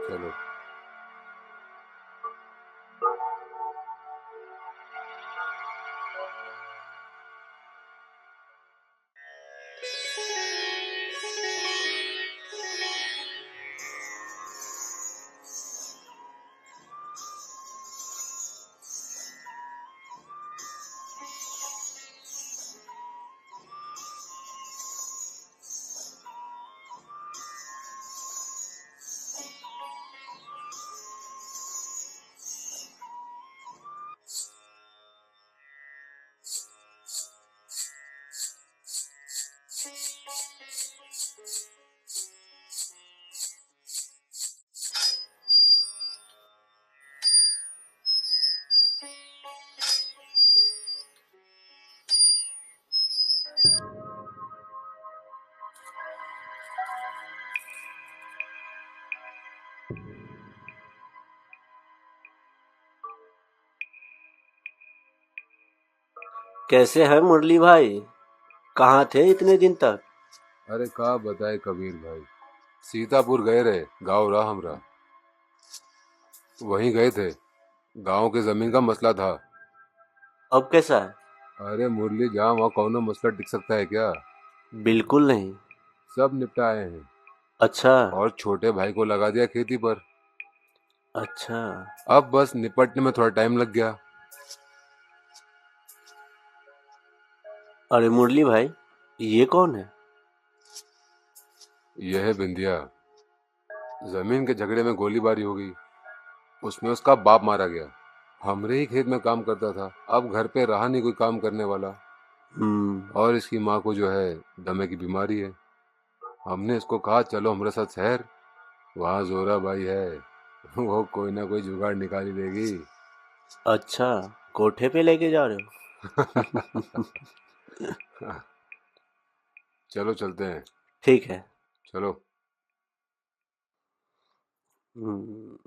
चलो। कैसे है मुरली भाई? कहाँ थे इतने दिन तक? अरे का बताए कबीर भाई, सीतापुर गए रहे, गाँव रहा हमरा। वहीं गए थे, गाँव के जमीन का मसला था। अब कैसा है? अरे मुरली, जहाँ वहाँ कौनो मसला टिक सकता है क्या? बिल्कुल नहीं। सब निपटाए हैं। अच्छा। और छोटे भाई को लगा दिया खेती पर। अच्छा। अब बस निपटने में थोड़ा टाइम लग गया। अरे मुरली भाई, ये कौन है? यह है बिंदिया। जमीन के झगड़े में गोलीबारी हो गई, उसमें उसका बाप मारा गया। हमरे ही खेत में काम करता था, अब घर पे रहा नहीं कोई काम करने वाला। और इसकी माँ को जो है दमे की बीमारी है। हमने इसको कहा चलो हमारे साथ शहर, वहाँ जोरा भाई है, वो कोई ना कोई जुगाड़ निकाल ही देगी। अच्छा, कोठे पे लेके जा रहे हो? चलो चलते हैं। ठीक है। चलो। हम्म,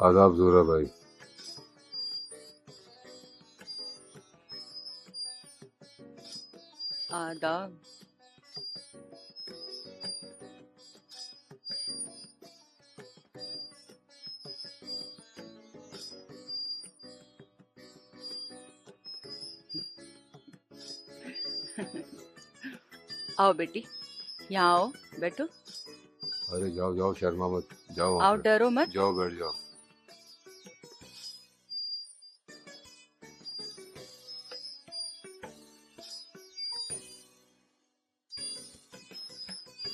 आदाब जोरा भाई। आदाब। आओ बेटी, यहाँ आओ, बैठो। अरे जाओ जाओ, शर्मा मत, जाओ वहाँ आओ, पे। डरो मत। जाओ बैठ जाओ।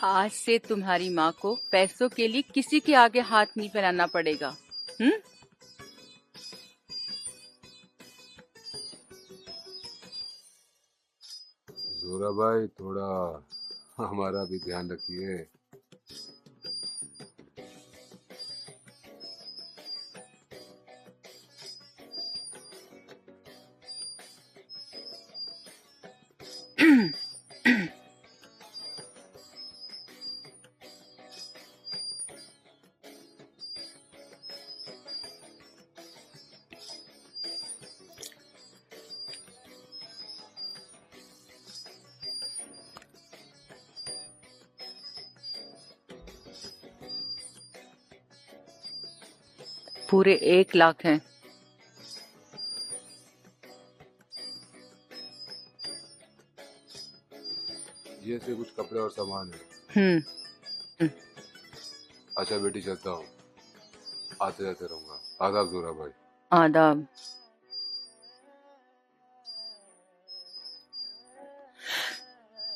आज से तुम्हारी माँ को पैसों के लिए किसी के आगे हाथ नहीं फैलाना पड़ेगा। जोरा भाई, थोड़ा हमारा भी ध्यान रखिए। पूरे 1 लाख हैं। ये से कुछ कपड़े और सामान है। हम्म। अच्छा बेटी, चलता हूँ, आते जाते रहूंगा। आदाब जोरा भाई। आदाब।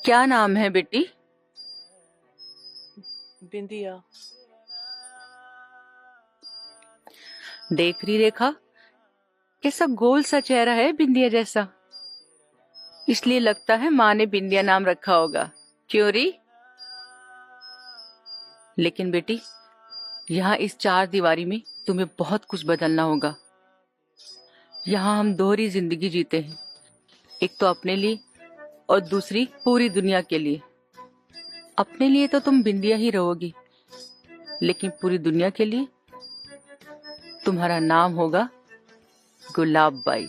क्या नाम है बेटी? बिंदिया। देख रही रेखा, कैसा गोल सा चेहरा है, बिंदिया जैसा। इसलिए लगता है माँ ने बिंदिया नाम रखा होगा। क्यों री? लेकिन बेटी, यहाँ इस 4 दीवारी में तुम्हें बहुत कुछ बदलना होगा। यहाँ हम दोहरी जिंदगी जीते हैं, एक तो अपने लिए और दूसरी पूरी दुनिया के लिए। अपने लिए तो तुम बिंदिया ही रहोगी, लेकिन पूरी दुनिया के लिए तुम्हारा नाम होगा गुलाब बाई।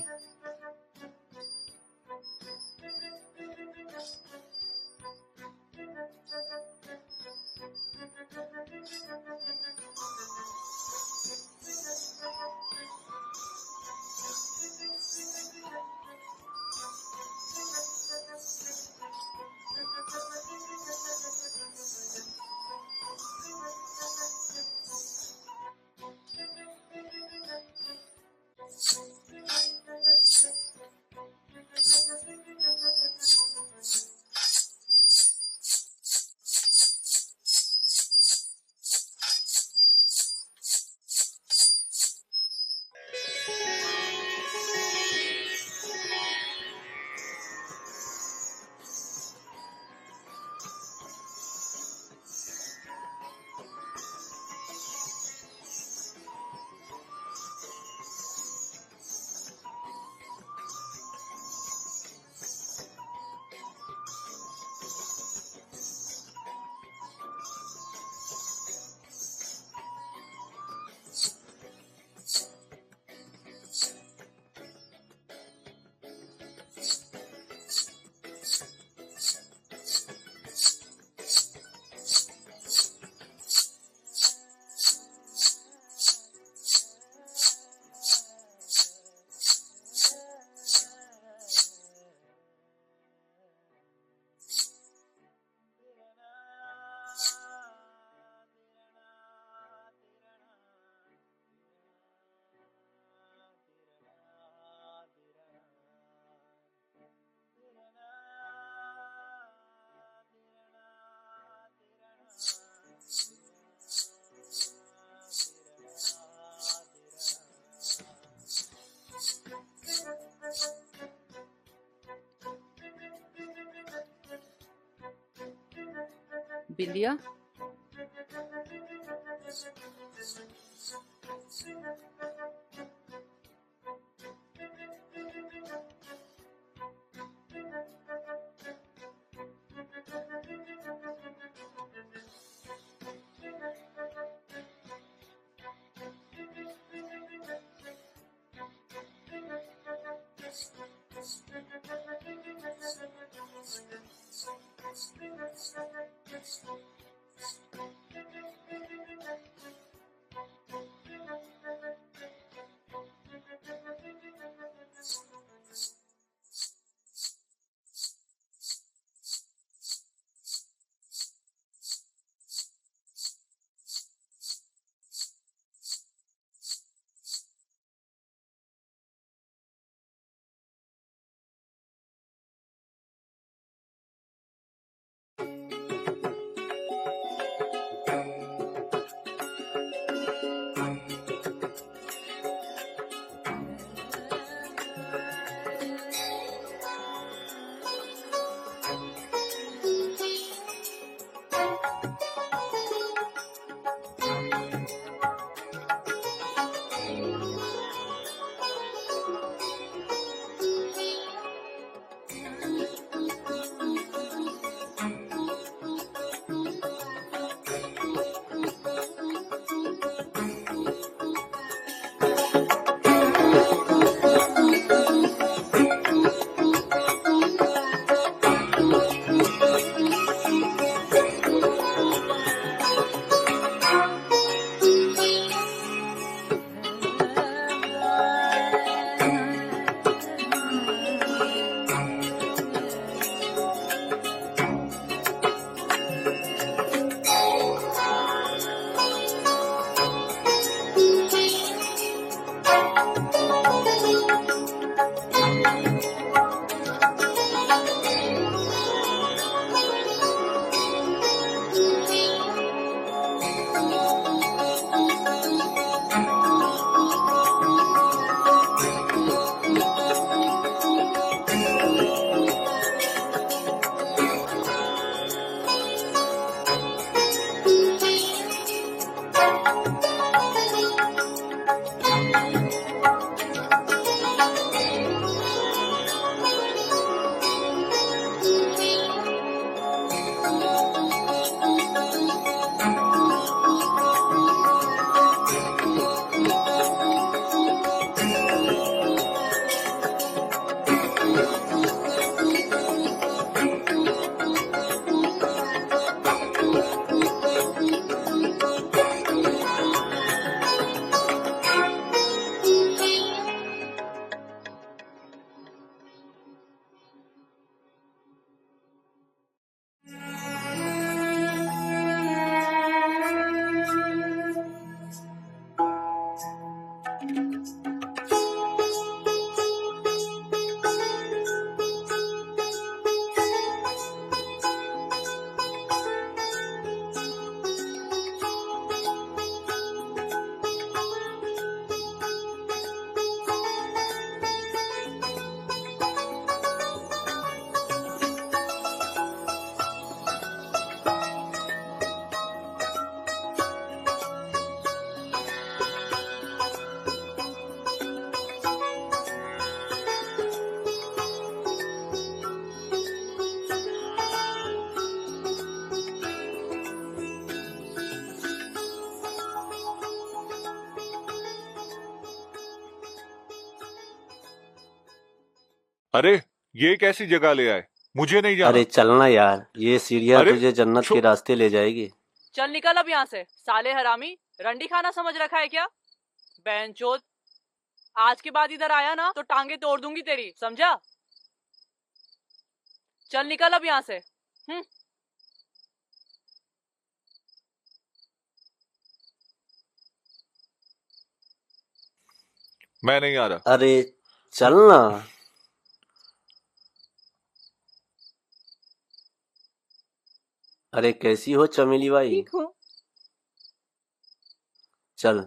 बिंदिया, अरे ये कैसी जगह ले आए, मुझे नहीं जाना। अरे चलना यार, ये सीढ़ियाँ अरे, तुझे जन्नत के रास्ते ले जाएगी। चल निकल अब यहाँ से, साले हरामी, रंडी खाना समझ रखा है क्या? बेंचोद, आज के बाद इधर आया ना तो टांगे तोड़ दूंगी तेरी, समझा? चल निकल अब यहाँ से। मैं नहीं आ रहा। अरे चलना। अरे कैसी हो चमेली भाई? ठीक हूँ। चल।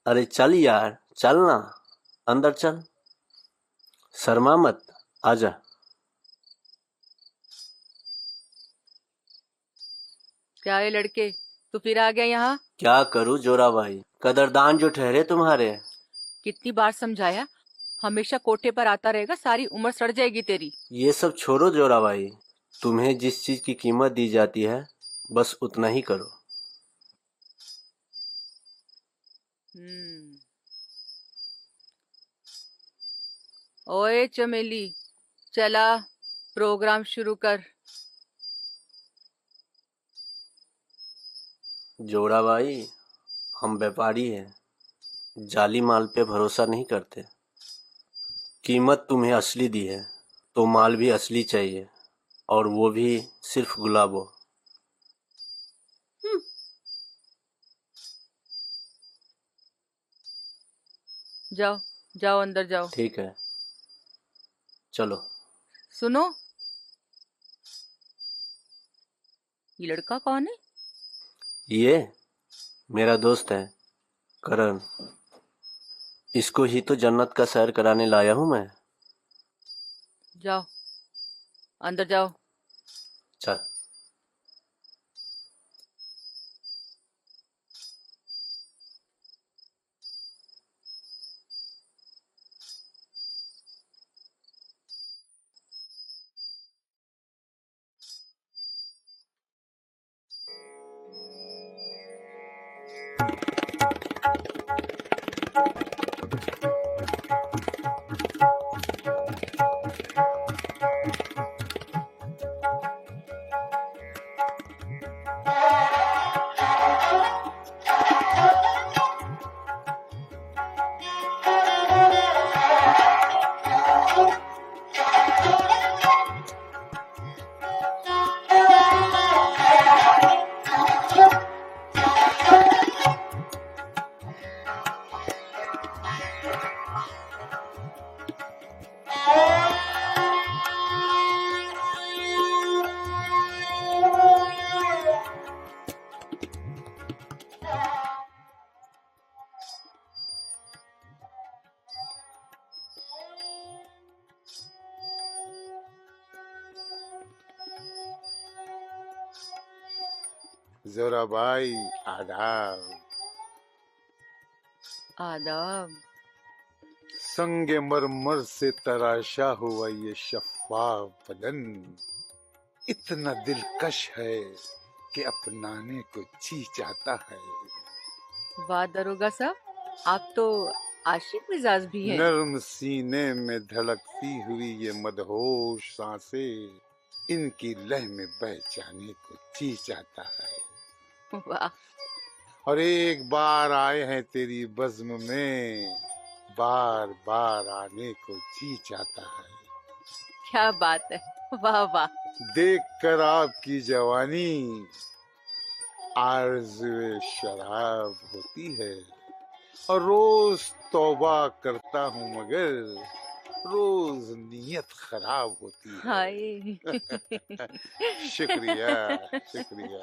अरे चल यार, चलना, अंदर चल, शर्मा मत, आजा। क्या है लड़के, तू फिर आ गया यहाँ? क्या करूँ जोरा भाई, कदरदान जो ठहरे तुम्हारे। कितनी बार समझाया, हमेशा कोठे पर आता रहेगा, सारी उम्र सड़ जाएगी तेरी। ये सब छोड़ो जोरा भाई, तुम्हें जिस चीज की कीमत दी जाती है बस उतना ही करो। ओए चमेली, चला प्रोग्राम शुरू कर। जोड़ा भाई, हम व्यापारी हैं, जाली माल पे भरोसा नहीं करते। कीमत तुम्हें असली दी है तो माल भी असली चाहिए, और वो भी सिर्फ गुलाबो। जाओ जाओ अंदर जाओ। ठीक है, चलो। सुनो, ये लड़का कौन है? ये मेरा दोस्त है करण। इसको ही तो जन्नत का सैर कराने लाया हूँ मैं। जाओ अंदर जाओ। चल। जोरा भाई, आदाब। आदाब। संगे मरमर से तराशा हुआ ये शफाफ बदन इतना दिलकश है कि अपनाने को जी चाहता है। वाह दरोगा साहब, आप तो आशिक मिजाज भी हैं। नर्म सीने में धड़कती हुई ये मदहोश सांसें इनकी लय में बह जाने को जी चाहता है। वाह, और एक बार आए हैं तेरी बज़्म में, बार बार आने को जी चाहता है। क्या बात है, वाह वाह। देखकर आपकी जवानी आरज़ुए शराब होती है, और रोज तौबा करता हूँ मगर रोज नीयत खराब होती है। हाय। शुक्रिया शुक्रिया।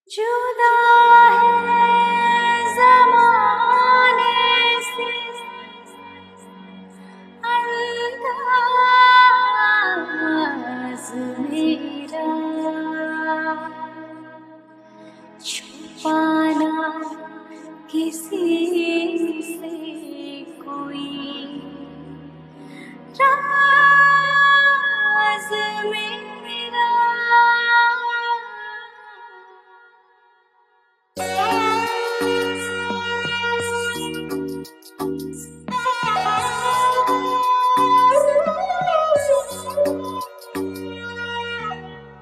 जुदा है ज़माने से अंदाज़ मेरा, छुपाना किसी से कोई राज़ मेरा।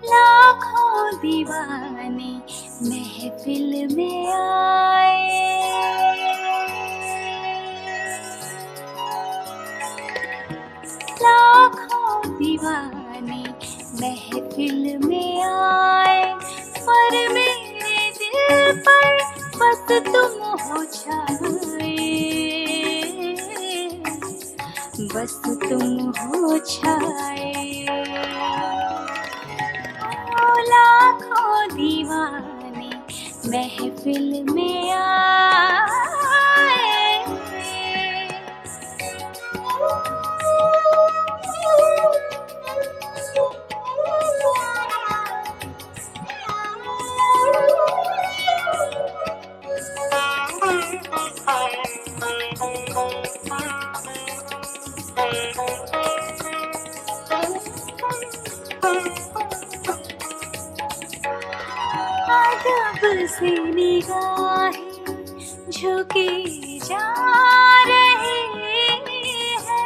लाखों दीवाने महफिल में आए, लाखों दीवाने महफिल में आए, पर मेरे दिल पर बस तुम हो छाए, बस तुम हो छाए। ओ लाखों दीवाने महफिल में आए। अदब से निगाहें झुकी जा रही है,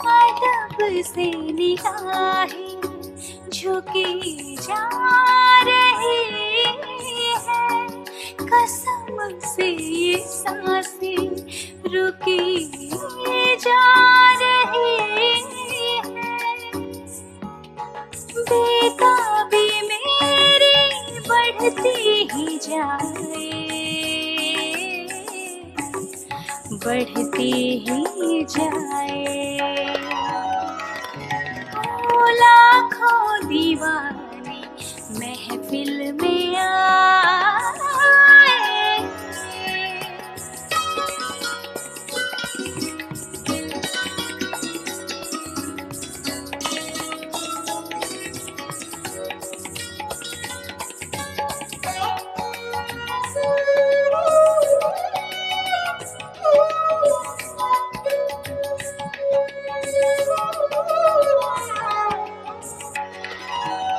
अदब से निगाहें झुकी जा रही है, कसम से ये सांसें रुकी जा रही है, बेताबी मेरी बढ़ती ही जाए, बढ़ती ही जाए। ओ लाखों दीवाने महफिल में आए।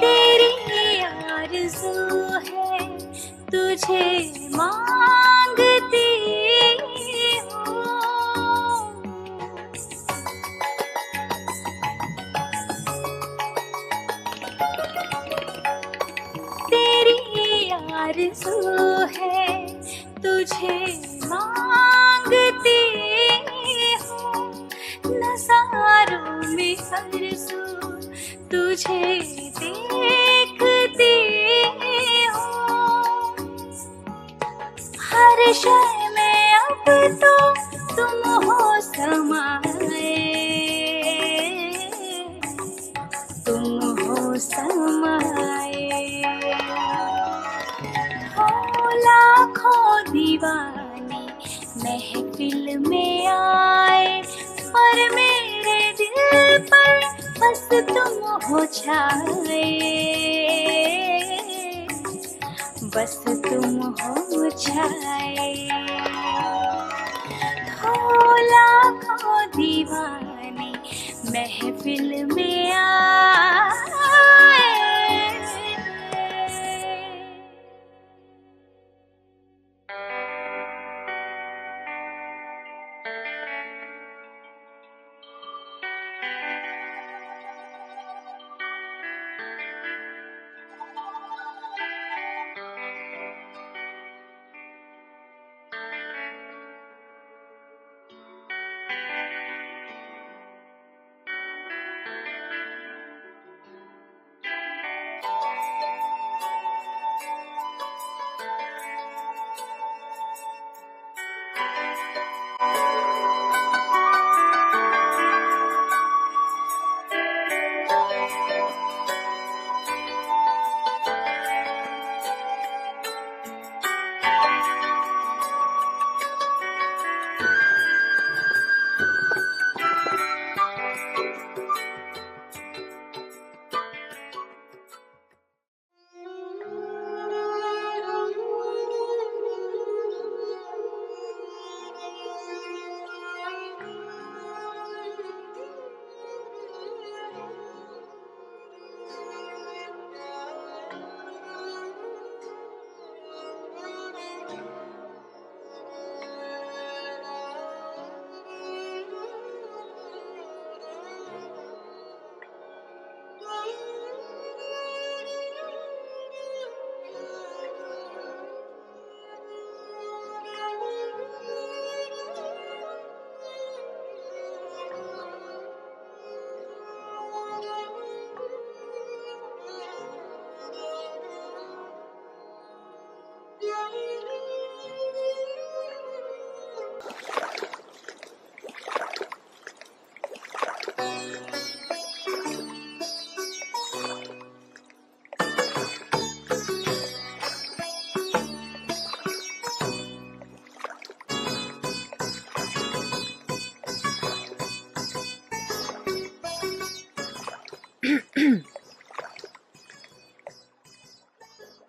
तेरी आरज़ू है तुझे मांगती हूँ, तेरी आरज़ू है तुझे मांगती हूँ, नज़ारों में आरज़ू तुझे देखती हूँ, हर शय में अब तो तुम हो समाए, तुम हो समाए। हो लाखों दीवाने महफिल में आए, पर मेरे दिल पर बस तुम हो छाए, बस तुम हो छाए। हो लाखों दीवाने महफिल में आए।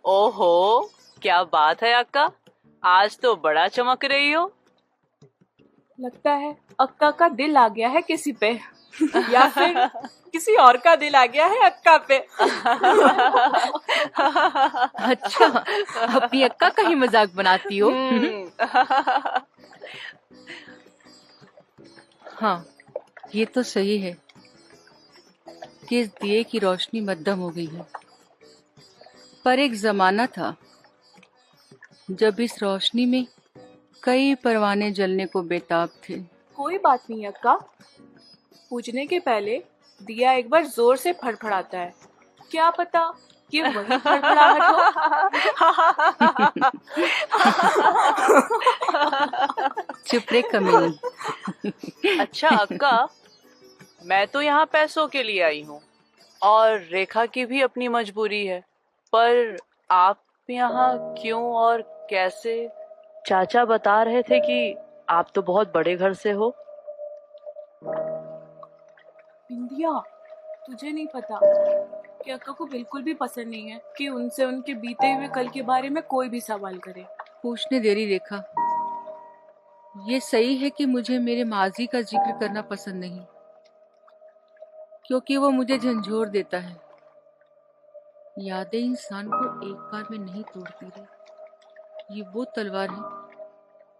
ओहो, क्या बात है अक्का, आज तो बड़ा चमक रही हो। लगता है अक्का का दिल आ गया है किसी पे या फिर किसी और का दिल आ गया है अक्का पे। अच्छा, अपनी अक्का का ही मजाक बनाती हो। हाँ, ये तो सही है कि इस दिए की रोशनी मद्धम हो गई है, पर एक जमाना था जब इस रोशनी में कई परवाने जलने को बेताब थे। कोई बात नहीं अक्का, पूजने के पहले दिया एक बार जोर से फड़फड़ाता है, क्या पता ये वही फड़फड़ाहट हो। चुप रे कमीनी। अच्छा अक्का, मैं तो यहाँ पैसों के लिए आई हूँ और रेखा की भी अपनी मजबूरी है, पर आप यहाँ क्यों और कैसे? चाचा बता रहे थे कि आप तो बहुत बड़े घर से हो। इंदिया, तुझे नहीं पता कि अक्का को बिल्कुल भी पसंद नहीं है कि उनसे उनके बीते हुए कल के बारे में कोई भी सवाल करे। पूछने देरी रेखा, ये सही है कि मुझे मेरे माजी का जिक्र करना पसंद नहीं, क्योंकि वो मुझे झंझोर देता है। यादें इंसान को एक बार में नहीं तोड़ती रे, ये वो तलवार है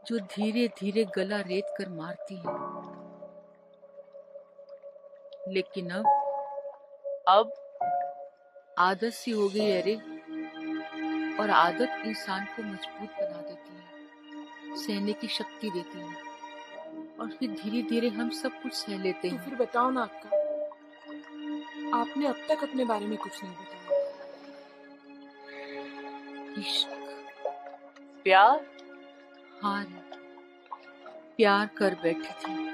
जो धीरे धीरे गला रेत कर मारती है। लेकिन अब आदत सी हो गई है रे, और आदत इंसान को मजबूत बना देती है, सहने की शक्ति देती है, और फिर धीरे धीरे हम सब कुछ सह लेते तो हैं। फिर बताओ ना अक्का, आपने अब तक अपने बारे में कुछ नहीं बताया। इश्क, प्यार? हाँ रे, प्यार कर बैठी थी।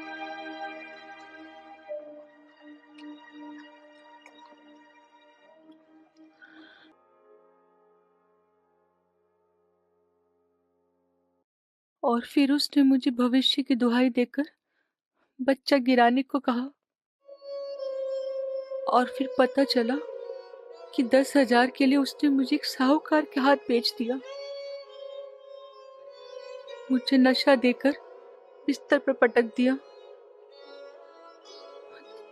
और फिर उसने मुझे भविष्य की दुहाई देकर बच्चा गिराने को कहा, और फिर पता चला कि 10,000 के लिए उसने मुझे एक साहूकार के हाथ बेच दिया। मुझे नशा देकर बिस्तर पर पटक दिया।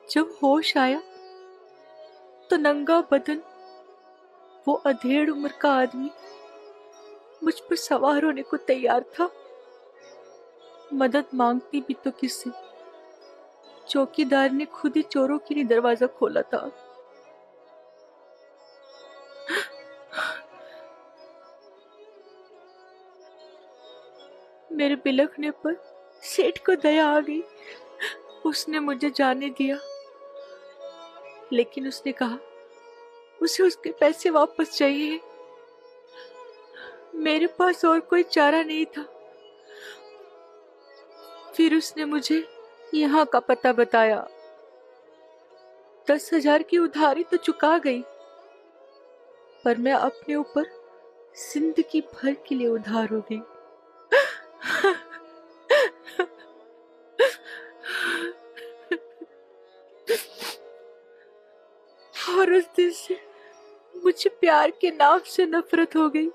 जब होश आया तो नंगा बदन वो अधेड़ उम्र का आदमी मुझ पर सवार होने को तैयार था। मदद मांगती भी तो किससे? चौकीदार ने खुद ही चोरों के लिए दरवाजा खोला था। मेरे बिलखने पर सेठ को दया आ गई। उसने मुझे जाने दिया, लेकिन उसने कहा उसे उसके पैसे वापस चाहिए। मेरे पास और कोई चारा नहीं था। फिर उसने मुझे यहाँ का पता बताया। 10,000 की उधारी तो चुका गई, पर मैं अपने ऊपर जिंदगी भर के लिए उधार हो गई। और उस दिन से मुझे प्यार के नाम से नफरत हो गई।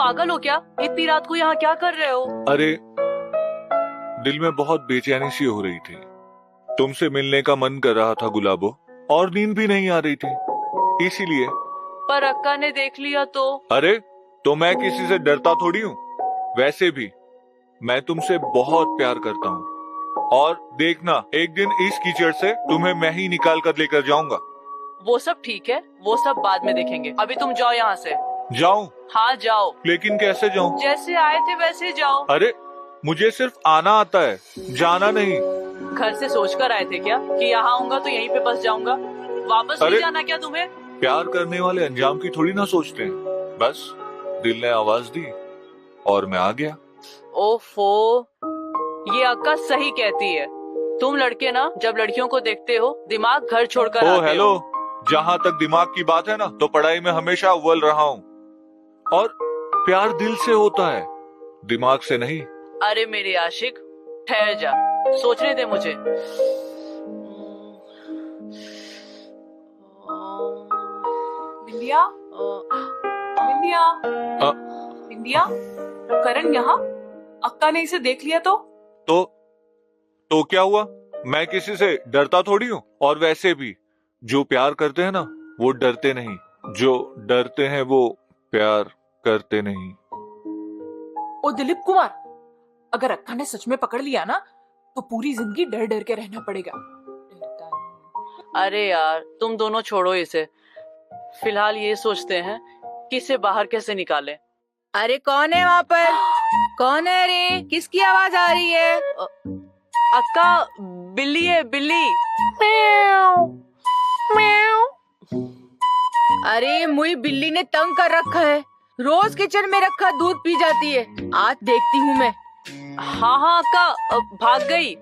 पागल हो क्या? इतनी रात को यहाँ क्या कर रहे हो? अरे दिल में बहुत बेचैनी सी हो रही थी। तुमसे मिलने का मन कर रहा था गुलाबो, और नींद भी नहीं आ रही थी, इसीलिए। पर अक्का ने देख लिया तो? अरे तो मैं किसी से डरता थोड़ी हूँ। वैसे भी मैं तुमसे बहुत प्यार करता हूँ, और देखना एक दिन इस कीचड़ से तुम्हें मैं ही निकाल कर लेकर जाऊंगा। वो सब ठीक है, वो सब बाद में देखेंगे। अभी तुम जाओ यहाँ से। जाऊं? हाँ जाओ। लेकिन कैसे जाऊं? जैसे आए थे वैसे जाओ। अरे मुझे सिर्फ आना आता है, जाना नहीं। घर से सोचकर आए थे क्या कि यहाँ आऊंगा तो यहीं पे बस जाऊंगा? वापस नहीं जाना क्या तुम्हें? प्यार करने वाले अंजाम की थोड़ी ना सोचते हैं। बस दिल ने आवाज दी और मैं आ गया। ओफो, ये अक्का सही कहती है। तुम लड़के ना जब लड़कियों को देखते हो दिमाग घर छोड़कर आते हो। हेलो, जहाँ तक दिमाग की बात है ना, तो पढ़ाई में हमेशा अव्वल रहा हूँ, और प्यार दिल से होता है, दिमाग से नहीं। अरे मेरे आशिक, ठहर जा, सोचने दे मुझे। बिंदिया, बिंदिया, बिंदिया, करण यहाँ? अक्का ने इसे देख लिया तो क्या हुआ? मैं किसी से डरता थोड़ी हूँ, और वैसे भी जो प्यार करते हैं ना वो डरते नहीं, जो डरते हैं वो प्यार करते नहीं। ओ दिलीप कुमार, अगर अक्का ने सच में पकड़ लिया ना तो पूरी जिंदगी डर डर के रहना पड़ेगा। अरे यार तुम दोनों छोड़ो इसे, फिलहाल ये सोचते हैं कि इसे बाहर कैसे निकालें। अरे कौन है वहाँ पर? कौन है रे? किसकी आवाज आ रही है? अक्का, बिल्ली है, बिल्ली। अरे मुई बिल्ली ने तंग कर रखा है, रोज किचन में रखा दूध पी जाती है। आज देखती हूँ मैं। हाँ हाँ अक्का, भाग गई।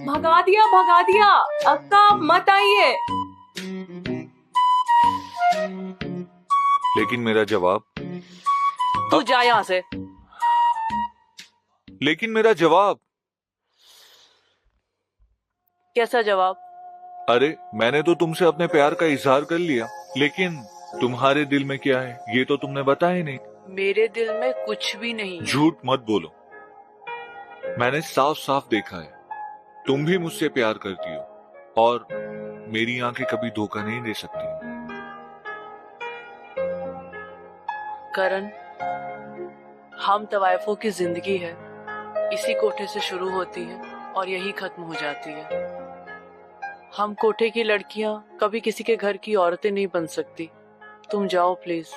भगा दिया, भगा दिया। अक्का मत आइए। लेकिन मेरा जवाब? तू जा यहाँ से। लेकिन मेरा जवाब? कैसा जवाब? अरे मैंने तो तुमसे अपने प्यार का इजहार कर लिया, लेकिन तुम्हारे दिल में क्या है ये तो तुमने बताया नहीं। मेरे दिल में कुछ भी नहीं। झूठ मत बोलो, मैंने साफ साफ देखा है, तुम भी मुझसे प्यार करती हो, और मेरी आंखें कभी धोखा नहीं दे सकती। करण, हम तवायफों की जिंदगी है, इसी कोठे से शुरू होती है और यही खत्म हो जाती है। हम कोठे की लड़कियां कभी किसी के घर की औरतें नहीं बन सकती। तुम जाओ प्लीज।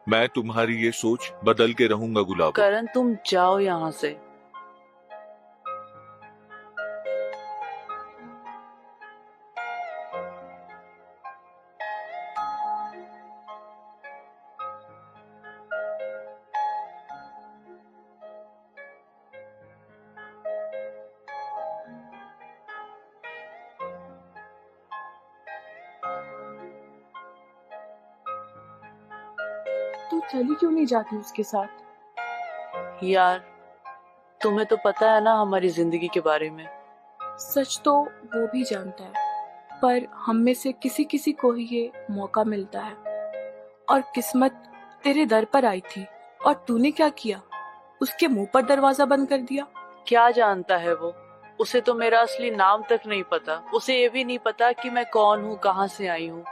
मैं तुम्हारी ये सोच बदल के रहूंगा गुलाब। करण तुम जाओ यहाँ से। तू चली क्यों नहीं जाती उसके साथ? यार तुम्हें तो पता है ना हमारी जिंदगी के बारे में। सच तो वो भी जानता है, पर हम में से किसी किसी को ही ये मौका मिलता है, और किस्मत तेरे दर पर आई थी और तूने क्या किया? उसके मुंह पर दरवाजा बंद कर दिया। क्या जानता है वो? उसे तो मेरा असली नाम तक नहीं पता। उसे ये भी नहीं पता कि मैं कौन हूँ, कहाँ से आई हूँ।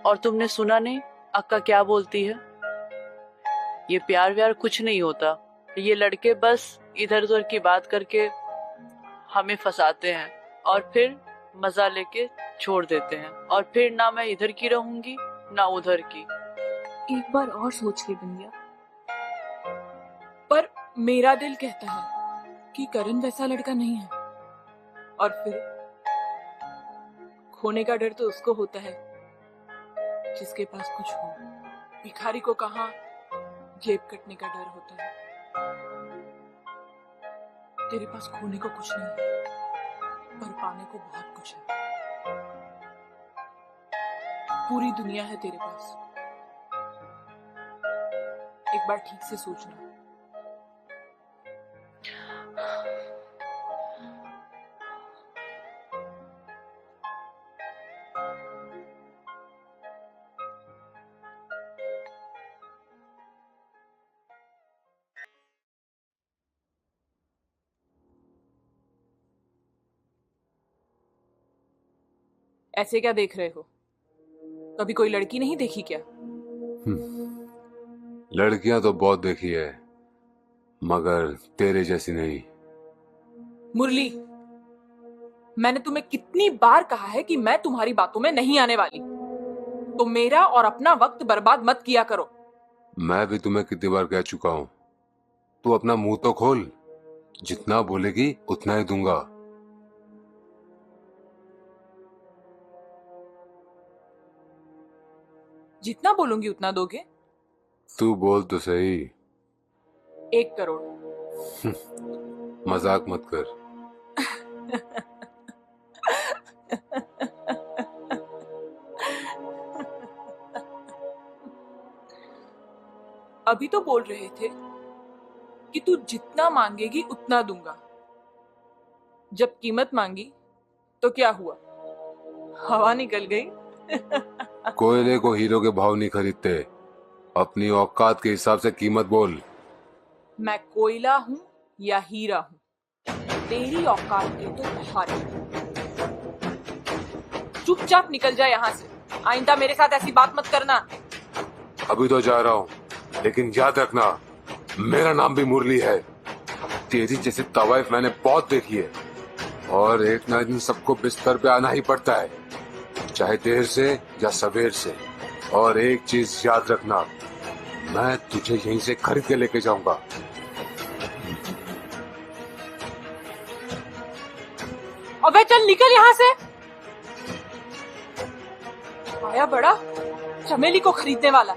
और तुमने सुना नहीं अक्का क्या बोलती है? ये प्यार व्यार कुछ नहीं होता, ये लड़के बस इधर उधर की बात करके हमें फंसाते हैं और फिर मजा लेके छोड़ देते हैं, और फिर ना मैं इधर की रहूंगी ना उधर की। एक बार और सोच ले बिंदिया। पर मेरा दिल कहता है कि करण वैसा लड़का नहीं है, और फिर खोने का डर तो उसको होता है जिसके पास कुछ हो। भिखारी को कहाँ जेब कटने का डर होता है। तेरे पास खोने को कुछ नहीं है, पर पाने को बहुत कुछ है। पूरी दुनिया है तेरे पास। एक बार ठीक से सोचना। ऐसे क्या देख रहे हो? कभी कोई लड़की नहीं देखी क्या? लड़कियां तो बहुत देखी है, मगर तेरे जैसी नहीं। मुरली, मैंने तुम्हें कितनी बार कहा है कि मैं तुम्हारी बातों में नहीं आने वाली। तो मेरा और अपना वक्त बर्बाद मत किया करो। मैं भी तुम्हें कितनी बार कह चुका हूं, तू अपना मुंह तो खोल। जितना बोलेगी उतना ही दूंगा। जितना बोलूंगी उतना दोगे? तू बोल तो सही। 1 करोड़। मजाक मत कर। अभी तो बोल रहे थे कि तू जितना मांगेगी उतना दूंगा। जब कीमत मांगी तो क्या हुआ? हवा निकल गई। कोयले को हीरो के भाव नहीं खरीदते। अपनी औकात के हिसाब से कीमत बोल। मैं कोयला हूं या हीरा हूं, तेरी औकात के तो भारी। चुपचाप निकल जा यहाँ से। आइंदा मेरे साथ ऐसी बात मत करना। अभी तो जा रहा हूँ, लेकिन याद रखना मेरा नाम भी मुरली है। तेरी जैसी तवाइफ मैंने बहुत देखी है, और एक ना एक दिन सबको बिस्तर पे आना ही पड़ता है, चाहे देर से या सवेर से। और एक चीज याद रखना, मैं तुझे यहीं से खरीद के लेके जाऊंगा। अबे चल निकल यहाँ से। आया बड़ा चमेली को खरीदने वाला।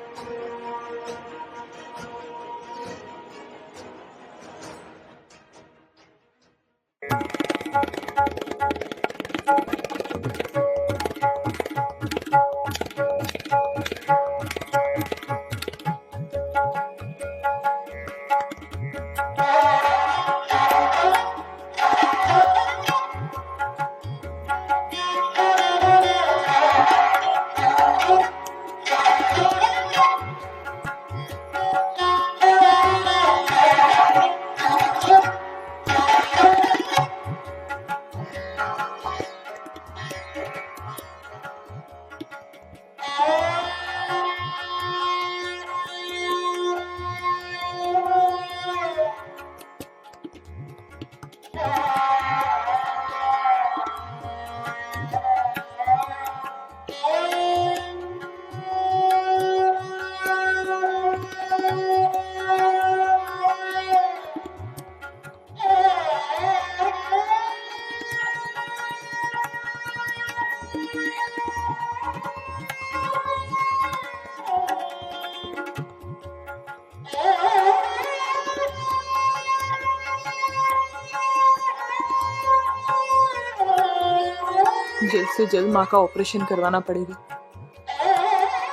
जल्द से जल्द माँ का ऑपरेशन करवाना पड़ेगा।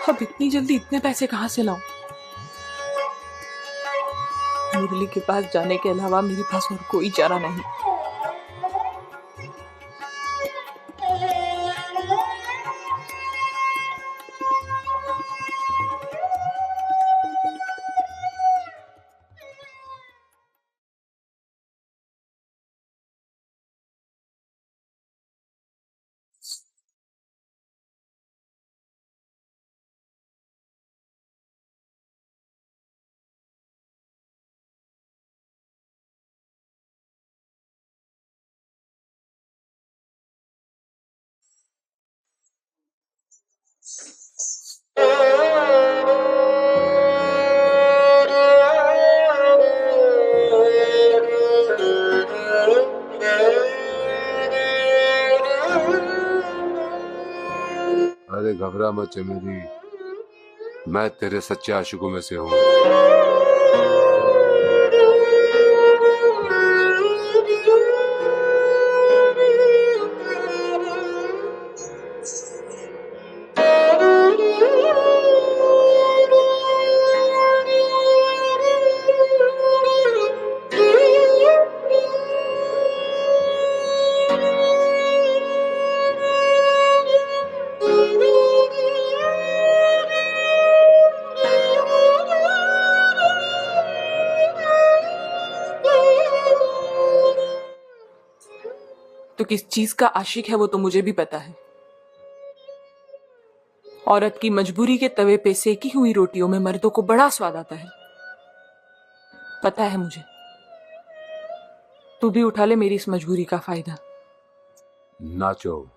अब इतनी जल्दी इतने पैसे कहाँ से लाऊं? मुरली के पास जाने के अलावा मेरे पास और कोई चारा नहीं। अरे घबरा मत चमेली, मैं तेरे सच्चे आशिकों में से हूँ। तो किस चीज का आशिक है वो तो मुझे भी पता है। औरत की मजबूरी के तवे पे सेकी हुई रोटियों में मर्दों को बड़ा स्वाद आता है, पता है मुझे। तू भी उठा ले मेरी इस मजबूरी का फायदा। नाचो।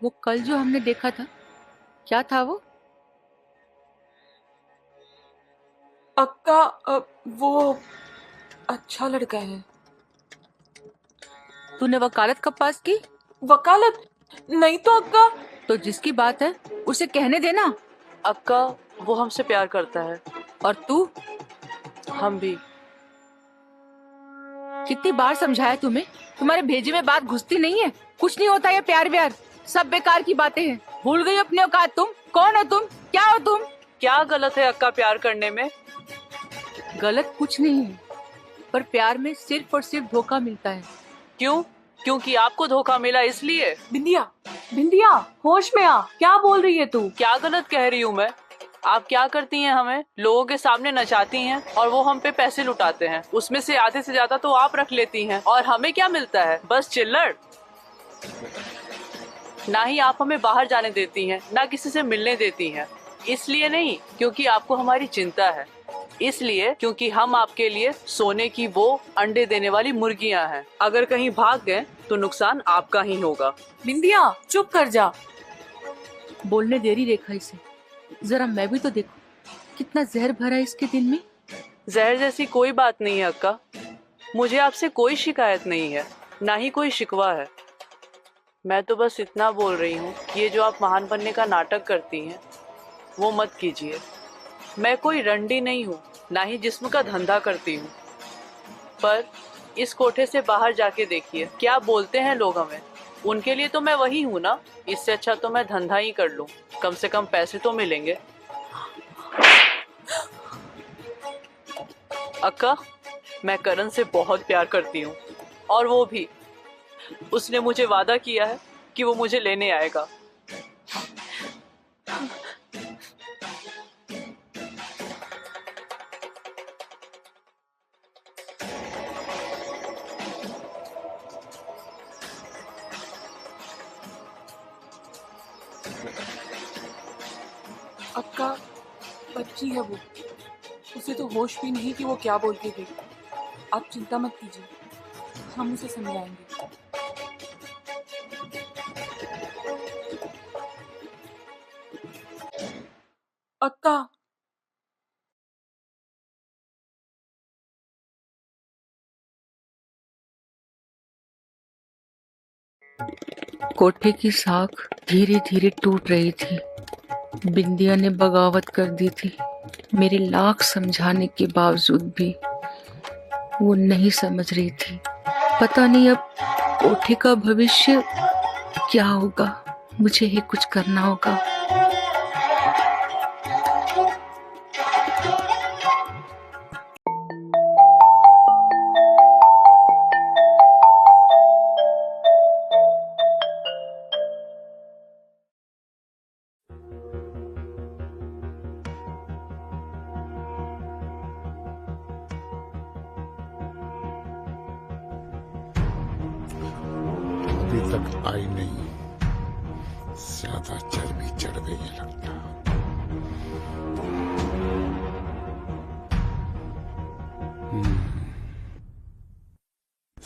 वो कल जो हमने देखा था, क्या था वो? अक्का वो अच्छा लड़का है। तूने वकालत कब पास की? वकालत नहीं तो अक्का। तो जिसकी बात है उसे कहने देना। अक्का वो हमसे प्यार करता है। और तू? हम भी। कितनी बार समझाया तुम्हें? तुम्हारे भेजे में बात घुसती नहीं है। कुछ नहीं होता ये प्यार व्यार, सब बेकार की बातें हैं। भूल गई अपने औकात तुम? कौन हो तुम? क्या हो तुम? क्या गलत है अक्का प्यार करने में? गलत कुछ नहीं है, पर प्यार में सिर्फ और सिर्फ धोखा मिलता है। क्यों? क्योंकि आपको धोखा मिला इसलिए? बिंदिया, बिंदिया होश में आ। क्या बोल रही है तू? क्या गलत कह रही हूँ मैं? आप क्या करती हैं? हमें लोगों के सामने नचाती हैं और वो हम पे पैसे लुटाते हैं। उसमें से आधे से ज्यादा तो आप रख लेती हैं और हमें क्या मिलता है? बस चिल्लड़। ना ही आप हमें बाहर जाने देती हैं, ना किसी से मिलने देती हैं। इसलिए नहीं क्योंकि आपको हमारी चिंता है, इसलिए क्योंकि हम आपके लिए सोने की वो अंडे देने वाली मुर्गियां हैं। अगर कहीं भाग गए तो नुकसान आपका ही होगा। बिंदिया चुप कर जा। बोलने देरी रेखा इसे, जरा मैं भी तो देखूं कितना जहर भरा है इसके दिल में। जहर जैसी कोई बात नहीं है अक्का। मुझे आपसे कोई शिकायत नहीं है, ना ही कोई शिकवा है। मैं तो बस इतना बोल रही हूँ कि ये जो आप महान बनने का नाटक करती हैं वो मत कीजिए। मैं कोई रंडी नहीं हूँ, ना ही जिस्म का धंधा करती हूँ। पर इस कोठे से बाहर जाके देखिए क्या बोलते हैं लोग हमें। उनके लिए तो मैं वही हूँ ना। इससे अच्छा तो मैं धंधा ही कर लूँ, कम से कम पैसे तो मिलेंगे। अक्का मैं करण से बहुत प्यार करती हूँ, और वो भी। उसने मुझे वादा किया है कि वो मुझे लेने आएगा। अक्का बच्ची है वो, उसे तो होश भी नहीं कि वो क्या बोल के गई। आप चिंता मत कीजिए, हम उसे समझाएंगे। अक्का कोठे की साख धीरे धीरे टूट रही थी। बिंदिया ने बगावत कर दी थी। मेरे लाख समझाने के बावजूद भी वो नहीं समझ रही थी। पता नहीं अब कोठे का भविष्य क्या होगा। मुझे ही कुछ करना होगा। अभी तक आई नहीं, ज्यादा चर्बी चढ़ गई है लगता।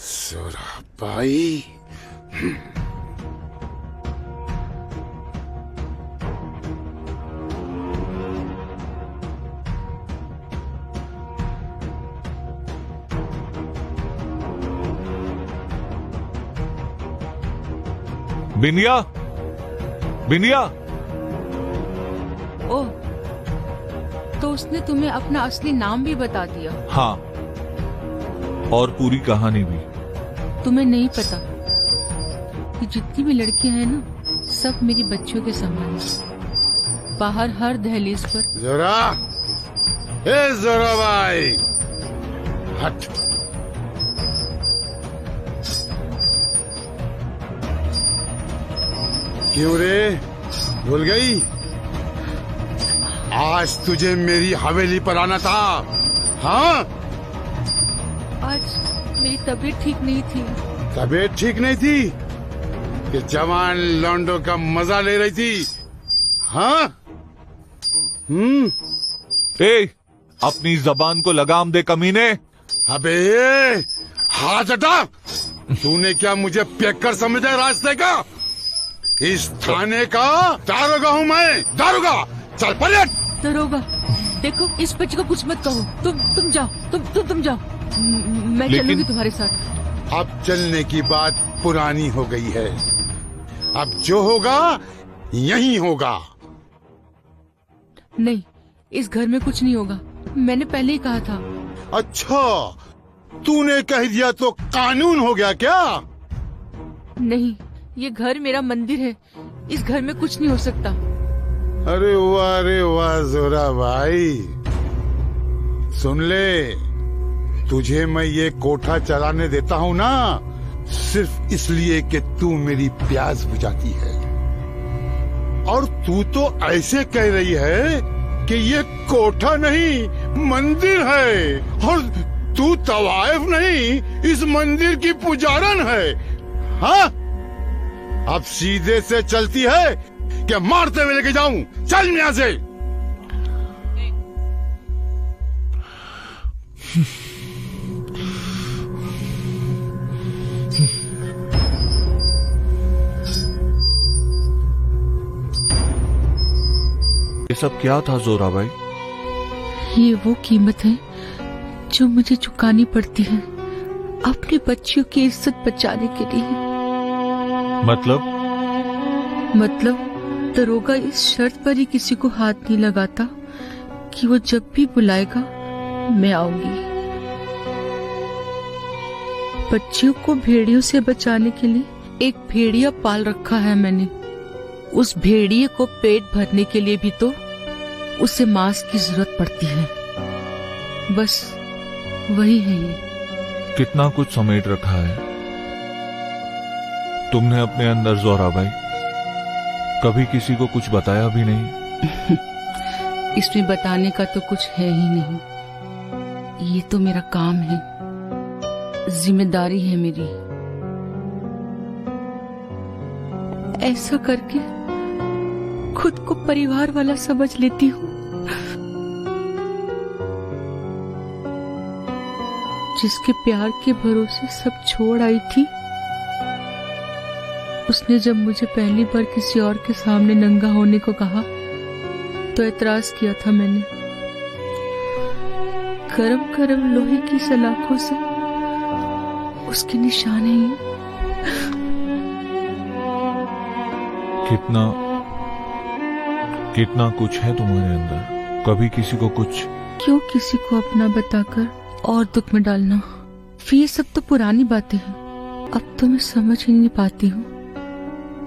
जोराबाई। बिंदिया, बिंदिया। ओह, तो उसने तुम्हें अपना असली नाम भी बता दिया? हाँ, और पूरी कहानी भी। तुम्हें नहीं पता कि जितनी भी लड़कियां हैं ना, सब मेरी बच्चियों के समान हैं। बाहर हर दहलीज पर जोरा, ए जोराबाई, हट। क्यों रे, भूल गई? आज तुझे मेरी हवेली पर आना था। हाँ, आज मेरी तबीयत ठीक नहीं थी। तबीयत ठीक नहीं थी कि जवान लौंडों का मजा ले रही थी? हाँ? ए, अपनी जबान को लगाम दे कमीने। अबे हाथ हटा। तूने क्या मुझे पेकर समझा रास्ते का? इस थाने का दारोगा हूँ मैं, दारोगा। चल पलट। दरोगा? देखो इस बच्चे को कुछ मत कहो। तुम जाओ, तुम जाओ। मैं चलूंगी तुम्हारे साथ। अब चलने की बात पुरानी हो गई है। अब जो होगा यही होगा। नहीं, इस घर में कुछ नहीं होगा। मैंने पहले ही कहा था। अच्छा, तूने कह दिया तो कानून हो गया क्या? नहीं, ये घर मेरा मंदिर है। इस घर में कुछ नहीं हो सकता। अरे वाह जोरा भाई, सुन ले, तुझे मैं ये कोठा चलाने देता हूँ ना, सिर्फ इसलिए कि तू मेरी प्यास बुझाती है। और तू तो ऐसे कह रही है कि ये कोठा नहीं मंदिर है, और तू तवाइफ नहीं इस मंदिर की पुजारन है। हाँ, अब सीधे से चलती है कि मारते हुए लेके जाऊं? चल यहाँ से। ये सब क्या था जोरा भाई? ये वो कीमत है जो मुझे चुकानी पड़ती है अपने बच्चियों की इज्जत बचाने के लिए। मतलब दरोगा इस शर्त पर ही किसी को हाथ नहीं लगाता कि वो जब भी बुलाएगा मैं आऊंगी। बच्चियों को भेड़ियों से बचाने के लिए एक भेड़िया पाल रखा है मैंने। उस भेड़िए को पेट भरने के लिए भी तो उसे मांस की जरूरत पड़ती है। बस वही है ये। कितना कुछ समेट रखा है तुमने अपने अंदर जोरा भाई। कभी किसी को कुछ बताया भी नहीं। इसमें बताने का तो कुछ है ही नहीं। ये तो मेरा काम है, जिम्मेदारी है मेरी। ऐसा करके खुद को परिवार वाला समझ लेती हूँ। जिसके प्यार के भरोसे सब छोड़ आई थी, उसने जब मुझे पहली बार किसी और के सामने नंगा होने को कहा तो एतराज किया था मैंने। गरम गरम लोहे की सलाखों से उसके निशान हैं। कितना कुछ है तुम्हारे अंदर। कभी किसी को कुछ क्यों किसी को अपना बताकर और दुख में डालना। फिर ये सब तो पुरानी बातें हैं। अब तो मैं समझ ही नहीं पाती हूँ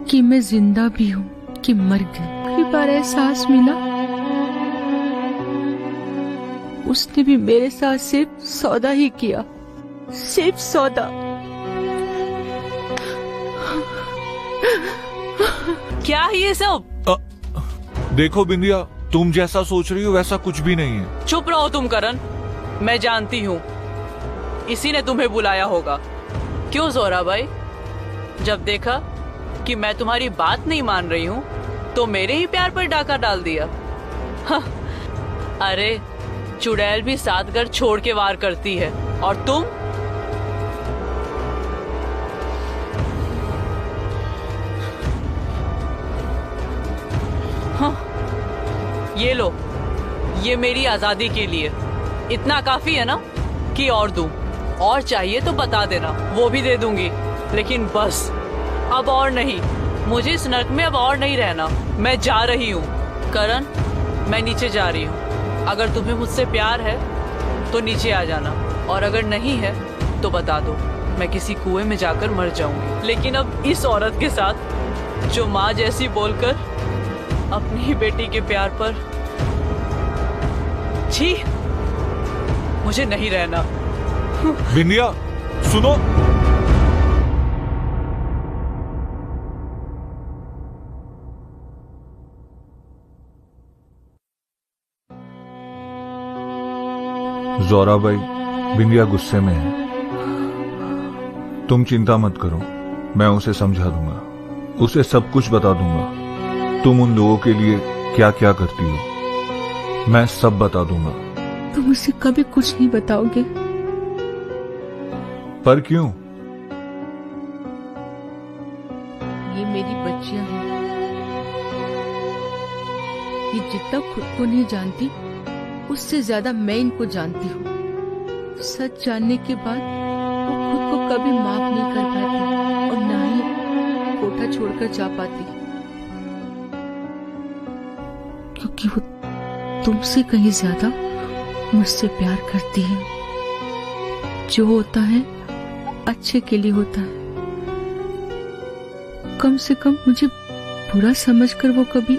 कि मैं जिंदा भी हूँ कि मर गई। कई बार एहसास मिला उसने भी मेरे साथ सिर्फ सौदा ही किया, सिर्फ सौदा। क्या है ये सब? देखो बिंदिया, तुम जैसा सोच रही हो वैसा कुछ भी नहीं है। चुप रहो तुम करण, मैं जानती हूँ इसी ने तुम्हें बुलाया होगा। क्यों जोरा भाई, जब देखा कि मैं तुम्हारी बात नहीं मान रही हूँ तो मेरे ही प्यार पर डाका डाल दिया। हाँ, अरे चुड़ैल भी 7 घर छोड़ के वार करती है और तुम? हाँ, ये लो, ये मेरी आजादी के लिए। इतना काफी है ना कि और दूं? और चाहिए तो बता देना, वो भी दे दूंगी। लेकिन बस अब और नहीं, मुझे इस नर्क में अब और नहीं रहना। मैं जा रही हूँ करण, मैं नीचे जा रही हूँ। अगर तुम्हें मुझसे प्यार है तो नीचे आ जाना, और अगर नहीं है तो बता दो, मैं किसी कुएं में जाकर मर जाऊंगी। लेकिन अब इस औरत के साथ जो माँ जैसी बोलकर अपनी ही बेटी के प्यार पर, छी, मुझे नहीं रहना। बिंदिया सुनो। जोरा भाई, बिंदिया गुस्से में है। तुम चिंता मत करो, मैं उसे समझा दूंगा, उसे सब कुछ बता दूंगा। तुम उन लोगों के लिए क्या क्या करती हो, मैं सब बता दूंगा। तुम उसे कभी कुछ नहीं बताओगे? पर क्यों? ये मेरी बच्चियां हैं। ये जितना खुद को नहीं जानती उससे ज्यादा मैं इनको जानती हूँ। सच जानने के बाद वो खुद को कभी माफ नहीं कर पाती और ना ही कोठा छोड़कर जा पाती, क्योंकि वो तुमसे कहीं ज्यादा मुझसे प्यार करती है। जो होता है अच्छे के लिए होता है। कम से कम मुझे बुरा समझकर वो कभी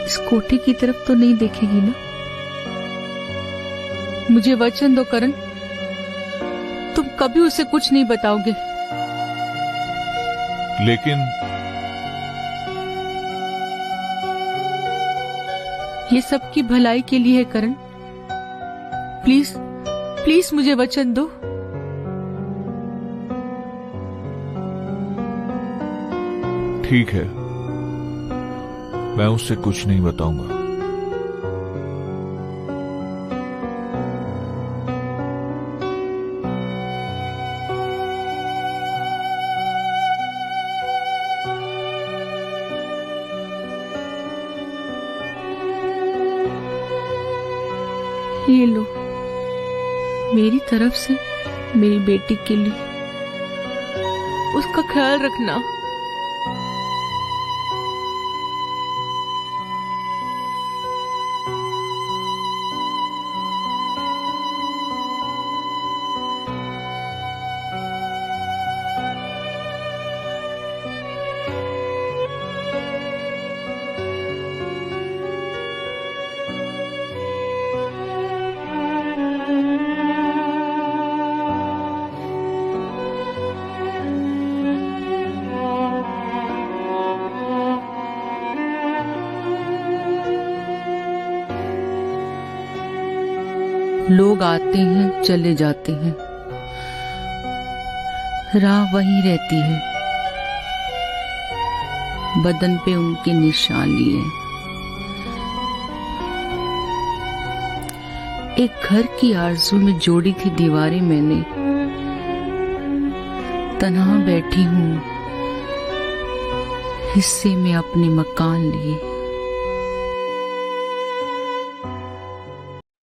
इस कोठे की तरफ तो नहीं देखेगी ना। मुझे वचन दो करण, तुम कभी उसे कुछ नहीं बताओगे। लेकिन ये सबकी भलाई के लिए है करण। प्लीज प्लीज मुझे वचन दो। ठीक है, मैं उससे कुछ नहीं बताऊंगा। ये लो, मेरी तरफ से मेरी बेटी के लिए। उसका ख्याल रखना। लोग आते हैं चले जाते हैं, राह वही रहती है, बदन पे उनके निशान लिए। एक घर की आरज़ू में जोड़ी थी दीवारें मैंने, तन्हा बैठी हूँ हिस्से में अपने मकान लिए।